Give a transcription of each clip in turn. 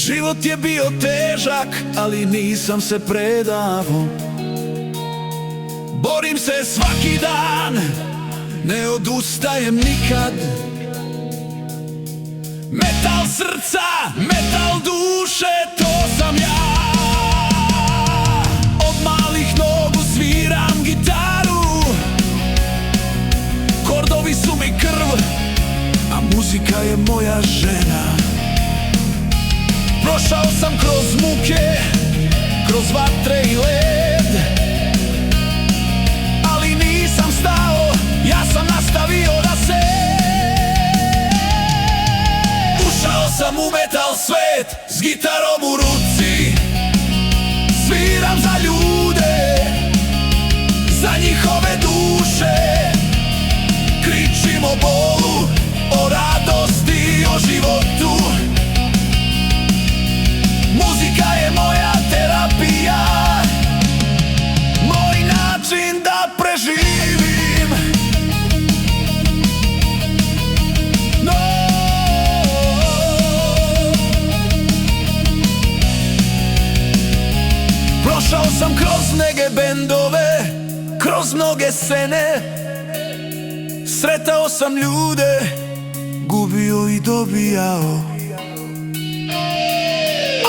Život je bio težak, ali nisam se predavo. Borim se svaki dan, ne odustajem nikad. Metal srca, metal duše, to sam ja. Od malih nogu sviram gitaru, kordovi su mi krv, a muzika je moja žena. Prošao sam kroz muke, kroz vatre i led, ali nisam stao, ja sam nastavio da se. Ušao sam u metal svet s gitarom u ruci. Sviram za ljude, za njihove duše. Kričim o bolu, o radosti, o životu. Muzika je moja terapija, moj način da preživim. Prošao sam kroz neke bendove, kroz mnoge scene. Sretao sam ljude, gubio i dobijao,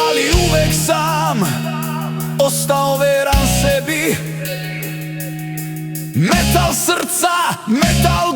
ali uvek sam ostao veran sebi. Metal srca, metal